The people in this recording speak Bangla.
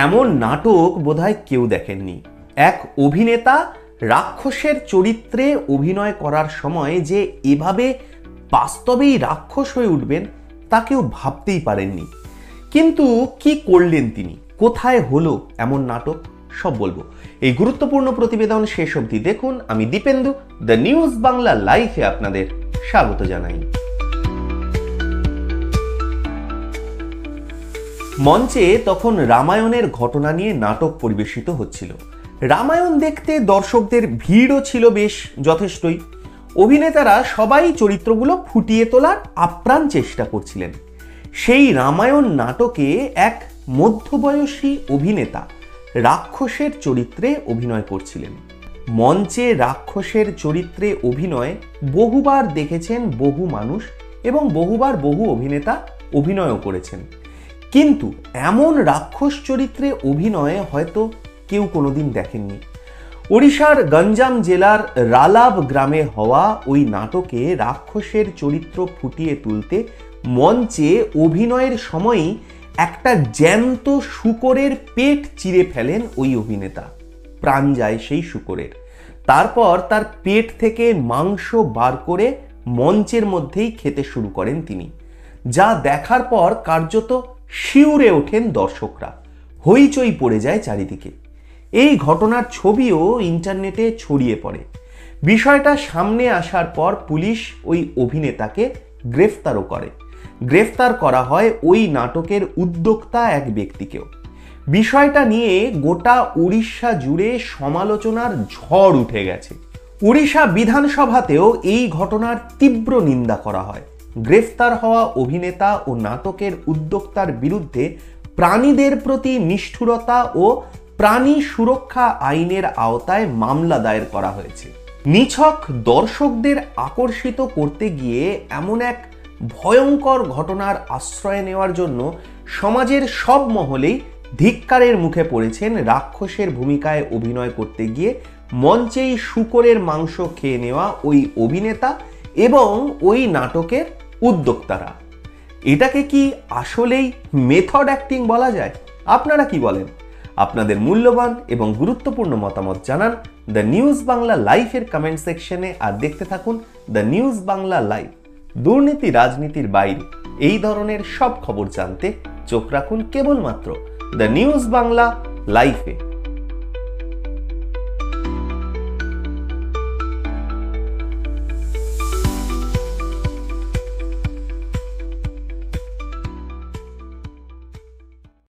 এমন নাটক বোধহয় কেউ দেখেননি। এক অভিনেতা রাক্ষসের চরিত্রে অভিনয় করার সময় যে এভাবে বাস্তবেই রাক্ষস হয়ে উঠবেন তা কেউ ভাবতেই পারেননি। কিন্তু কি করলেন তিনি, কোথায় হলো এমন নাটক, সব বলবো এই গুরুত্বপূর্ণ প্রতিবেদন শেষ অবধি দেখুন। আমি দীপেন্দু, দ্য নিউজ বাংলা লাইভে আপনাদের স্বাগত জানাই। মঞ্চে তখন রামায়ণের ঘটনা নিয়ে নাটক পরিবেশিত হচ্ছিল। রামায়ণ দেখতে দর্শকদের ভিড়ও ছিল বেশ যথেষ্টই। অভিনেতারা সবাই চরিত্রগুলো ফুটিয়ে তোলার আপ্রাণ চেষ্টা করছিলেন। সেই রামায়ণ নাটকে এক মধ্যবয়সী অভিনেতা রাক্ষসের চরিত্রে অভিনয় করছিলেন। মঞ্চে রাক্ষসের চরিত্রে অভিনয় বহুবার দেখেছেন বহু মানুষ এবং বহুবার বহু অভিনেতা অভিনয়ও করেছেন, কিন্তু এমন রাক্ষস চরিত্রে অভিনয় হয়তো কেউ কোনোদিন দেখেননি। ওড়িশার গঞ্জাম জেলার রালাব গ্রামে হওয়া ওই নাটকে রাক্ষসের চরিত্র ফুটিয়ে তুলতে মঞ্চে অভিনয়ের সময়ই একটা জ্যান্ত শূকরের পেট চিরে ফেলেন ওই অভিনেতা। প্রাণ যায় সেই শূকরের। তারপর তার পেট থেকে মাংস বার করে মঞ্চের মধ্যেই খেতে শুরু করেন তিনি, যা দেখার পর কার্যত শিউরে ওঠেন দর্শকরা। হইচই পড়ে যায় চারিদিকে। এই ঘটনার ছবিও ইন্টারনেটে ছড়িয়ে পড়ে। বিষয়টা সামনে আসার পর পুলিশ ওই অভিনেতাকে গ্রেফতারও করে। গ্রেফতার করা হয় ওই নাটকের উদ্যোক্তা এক ব্যক্তিকেও। বিষয়টা নিয়ে গোটা উড়িষ্যা জুড়ে সমালোচনার ঝড় উঠে গেছে। উড়িষ্যা বিধানসভাতেও এই ঘটনার তীব্র নিন্দা করা হয়। গ্রেফতার হওয়া অভিনেতা ও নাটকের উদ্যোক্তার বিরুদ্ধে প্রাণীদের প্রতি নিষ্ঠুরতা ও প্রাণী সুরক্ষা আইনের আওতায় মামলা দায়ের করা হয়েছে। নিছক দর্শকদের আকর্ষিত করতে গিয়ে এমন এক ভয়ঙ্কর ঘটনার আশ্রয় নেওয়ার জন্য সমাজের সব মহলেই ধিক্কারের মুখে পড়েছেন রাক্ষসের ভূমিকায় অভিনয় করতে গিয়ে মঞ্চেই শূকরের মাংস খেয়ে নেওয়া ওই অভিনেতা এবং ওই নাটকের উদ্যোক্তারা। এটাকে কি আসলেই মেথড অ্যাক্টিং বলা যায়? আপনারা কি বলেন? আপনাদের মূল্যবান এবং গুরুত্বপূর্ণ মতামত জানান দ্য নিউজ বাংলা লাইভের কমেন্ট সেকশনে। আর দেখতে থাকুন দ্য নিউজ বাংলা লাইভ। দুর্নীতি রাজনীতির বাইরে এই ধরনের সব খবর জানতে চোখ রাখুন কেবলমাত্র দ্য নিউজ বাংলা লাইভে।